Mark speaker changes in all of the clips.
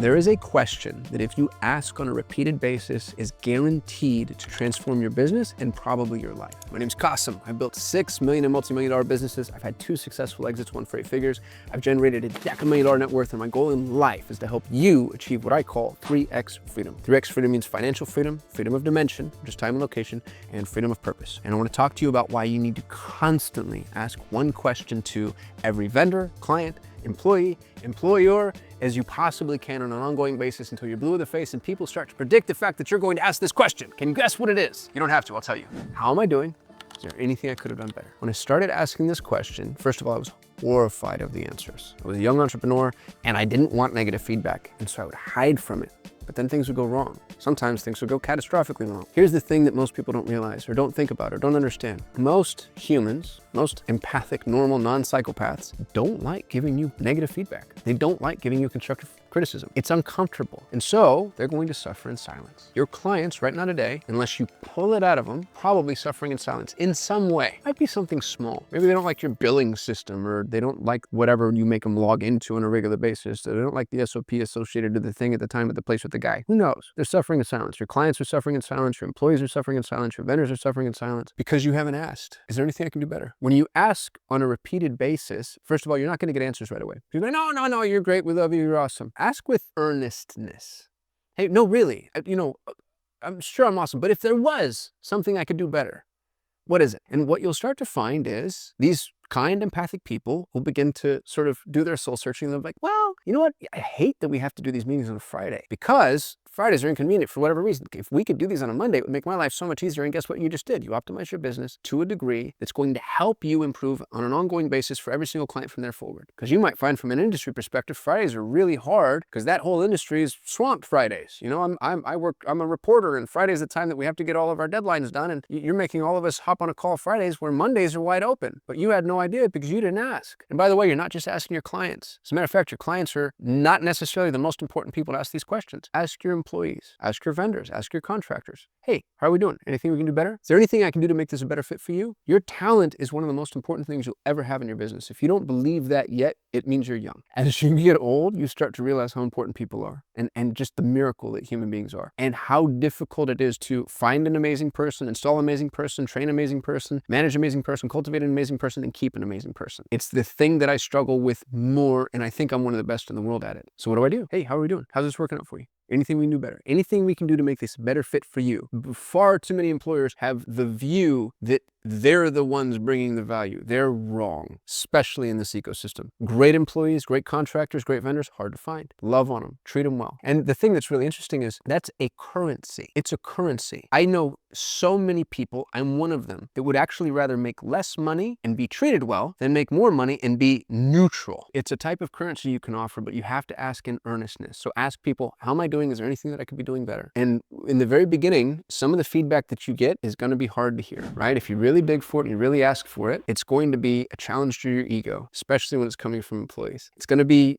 Speaker 1: There is a question that if you ask on a repeated basis is guaranteed to transform your business and probably your life. My name's Qasim. I've built 6 million and multi-million-dollar businesses. I've had 2 successful exits, 1 for 8 figures. I've generated a $1,000,000 net worth, and my goal in life is to help you achieve what I call 3X freedom. 3X freedom means financial freedom, freedom of dimension, just time and location, and freedom of purpose. And I want to talk to you about why you need to constantly ask one question to every vendor, client, employee, employer, as you possibly can on an ongoing basis until you're blue in the face and people start to predict the fact that you're going to ask this question. Can you guess what it is? You don't have to, I'll tell you. How am I doing? Is there anything I could have done better? When I started asking this question, first of all, I was horrified of the answers. I was a young entrepreneur and I didn't want negative feedback, and so I would hide from it. But then things would go wrong. Sometimes things would go catastrophically wrong. Here's the thing that most people don't realize or don't think about or don't understand. Most humans, most empathic, normal, non-psychopaths don't like giving you negative feedback. They don't like giving you constructive criticism. It's uncomfortable. And so they're going to suffer in silence. Your clients right now today, unless you pull it out of them, probably suffering in silence in some way. Might be something small. Maybe they don't like your billing system, or they don't like whatever you make them log into on a regular basis. They don't like the SOP associated to the thing at the time at the place with the guy. Who knows? They're suffering in silence. Your clients are suffering in silence. Your employees are suffering in silence. Your vendors are suffering in silence because you haven't asked. Is there anything I can do better? When you ask on a repeated basis, first of all, you're not going to get answers right away. You're like, no, you're great. We love you. You're awesome. Ask with earnestness. Hey, no, really, I'm sure I'm awesome, but if there was something I could do better, what is it? And what you'll start to find is these kind, empathic people will begin to sort of do their soul searching. They're like, well, you know what? I hate that we have to do these meetings on a Friday because Fridays are inconvenient for whatever reason. If we could do these on a Monday, it would make my life so much easier. And guess what you just did? You optimize your business to a degree that's going to help you improve on an ongoing basis for every single client from there forward. Because you might find from an industry perspective, Fridays are really hard because that whole industry is swamped Fridays. You know, I'm a reporter, and Friday's the time that we have to get all of our deadlines done. And you're making all of us hop on a call Fridays where Mondays are wide open. But you had no idea because you didn't ask. And by the way, you're not just asking your clients. As a matter of fact, your clients are not necessarily the most important people to ask these questions. Ask your employees, ask your vendors, ask your contractors. Hey, how are we doing? Anything we can do better? Is there anything I can do to make this a better fit for you? Your talent is one of the most important things you'll ever have in your business. If you don't believe that yet, it means you're young. As you get old, you start to realize how important people are and just the miracle that human beings are and how difficult it is to find an amazing person, install an amazing person, train an amazing person, manage an amazing person, cultivate an amazing person, and keep an amazing person. It's the thing that I struggle with more, and I think I'm one of the best in the world at it. So what do? Hey, how are we doing? How's this working out for you? Anything we can do better? Anything we can do to make this a better fit for you? Far too many employers have the view that they're the ones bringing the value. They're wrong, especially in this ecosystem. Great employees, great contractors, great vendors, hard to find. Love on them, treat them well. And the thing that's really interesting is that's a currency. It's a currency. I know so many people, I'm one of them, that would actually rather make less money and be treated well than make more money and be neutral. It's a type of currency you can offer, but you have to ask in earnestness. So ask people, how am I doing? Is there anything that I could be doing better? And in the very beginning, some of the feedback that you get is going to be hard to hear, right? If you really dig for it and you really ask for it, it's going to be a challenge to your ego, especially when it's coming from employees. It's going to be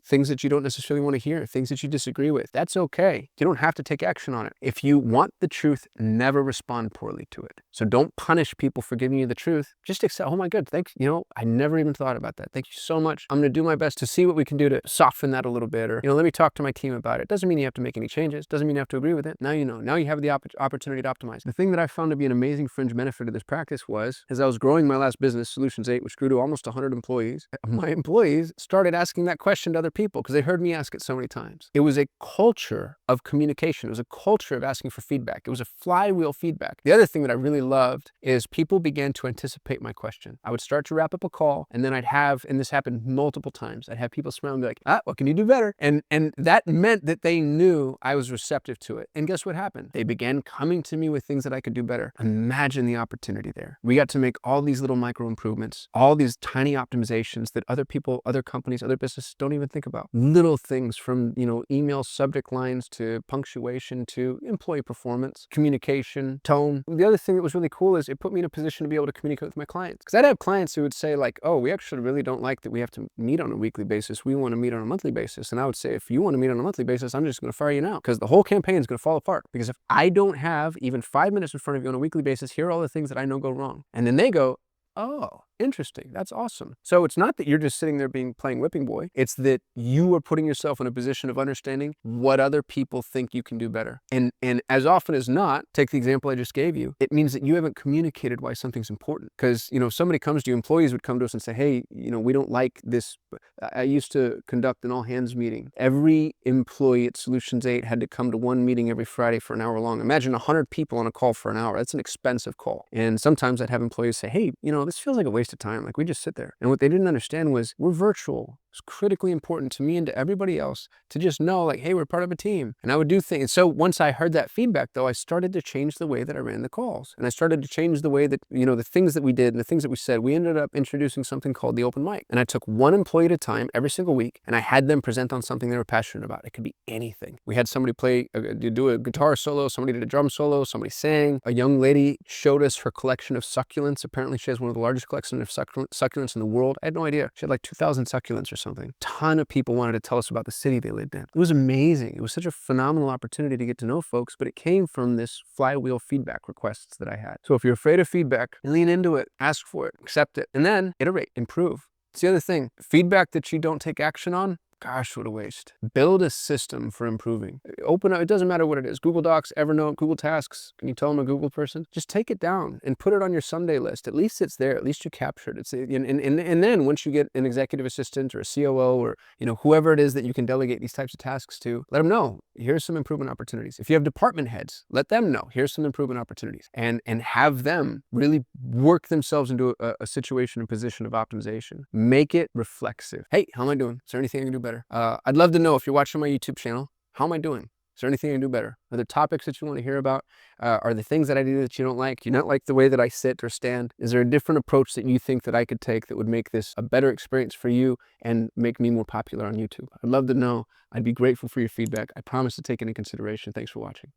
Speaker 1: things that you don't necessarily want to hear, things that you disagree with. That's okay. You don't have to take action on it. If you want the truth, never respond poorly to it. So don't punish people for giving you the truth. Just accept, oh my God, thanks. You know, I never even thought about that. Thank you so much. I'm going to do my best to see what we can do to soften that a little bit, or, let me talk to my team about it. Doesn't mean you have to make any changes. Doesn't mean you have to agree with it. Now you know. Now you have the opportunity to optimize. The thing that I found to be an amazing fringe benefit of this practice was, as I was growing my last business, Solutions 8, which grew to almost 100 employees, my employees started asking that question to other people because they heard me ask it so many times. It was a culture of communication. It was a culture of asking for feedback. It was a flywheel feedback. The other thing that I really loved is people began to anticipate my question. I would start to wrap up a call, and then I'd have, and this happened multiple times, I'd have people smile and be like, what can you do better? And that meant that they knew I was receptive to it. And guess what happened? They began coming to me with things that I could do better. Imagine the opportunity there. We got to make all these little micro improvements, all these tiny optimizations that other people, other companies, other businesses don't even think about. Little things from, email subject lines to punctuation to employee performance, communication, tone. The other thing that was really cool is it put me in a position to be able to communicate with my clients. Because I'd have clients who would say like, oh, we actually really don't like that we have to meet on a weekly basis. We want to meet on a monthly basis. And I would say, if you want to meet on a monthly basis, I'm just going to fire you now because the whole campaign is going to fall apart. Because if I don't have even 5 minutes in front of you on a weekly basis, here are all the things that I know go wrong. And then they go, oh, Interesting. That's awesome. So it's not that you're just sitting there playing whipping boy. It's that you are putting yourself in a position of understanding what other people think you can do better. And as often as not, take the example I just gave you, it means that you haven't communicated why something's important. Because, if somebody comes to you, employees would come to us and say, hey, we don't like this. I used to conduct an all hands meeting. Every employee at Solutions 8 had to come to one meeting every Friday for an hour long. Imagine 100 people on a call for an hour. That's an expensive call. And sometimes I'd have employees say, hey, this feels like a waste of time. Like, we just sit there. And what they didn't understand was we're virtual. It's critically important to me and to everybody else to just know, like, hey, we're part of a team. And I would do things. And so once I heard that feedback, though, I started to change the way that I ran the calls. And I started to change the way that, the things that we did and the things that we said. We ended up introducing something called the open mic. And I took one employee at a time every single week, and I had them present on something they were passionate about. It could be anything. We had somebody do a guitar solo, somebody did a drum solo, somebody sang. A young lady showed us her collection of succulents. Apparently she has one of the largest collections of succulents in the world. I had no idea. She had like 2,000 succulents or something. Ton of people wanted to tell us about the city they lived in. It was amazing. It was such a phenomenal opportunity to get to know folks, but it came from this flywheel feedback requests that I had. So if you're afraid of feedback, lean into it, ask for it, accept it, and then iterate, improve. It's the other thing. Feedback that you don't take action on, gosh, what a waste. Build a system for improving. Open up, it doesn't matter what it is. Google Docs, Evernote, Google Tasks. Can you tell I'm a Google person? Just take it down and put it on your Sunday list. At least it's there. At least you captured it. And then once you get an executive assistant or a COO or whoever it is that you can delegate these types of tasks to, let them know, here's some improvement opportunities. If you have department heads, let them know, here's some improvement opportunities. And have them really work themselves into a situation and position of optimization. Make it reflexive. Hey, how am I doing? Is there anything I can do better? I'd love to know, if you're watching my YouTube channel, how am I doing? Is there anything I can do better? Are there topics that you want to hear about? Are there things that I do that you don't like? Do you not like the way that I sit or stand? Is there a different approach that you think that I could take that would make this a better experience for you and make me more popular on YouTube? I'd love to know. I'd be grateful for your feedback. I promise to take it into consideration. Thanks for watching.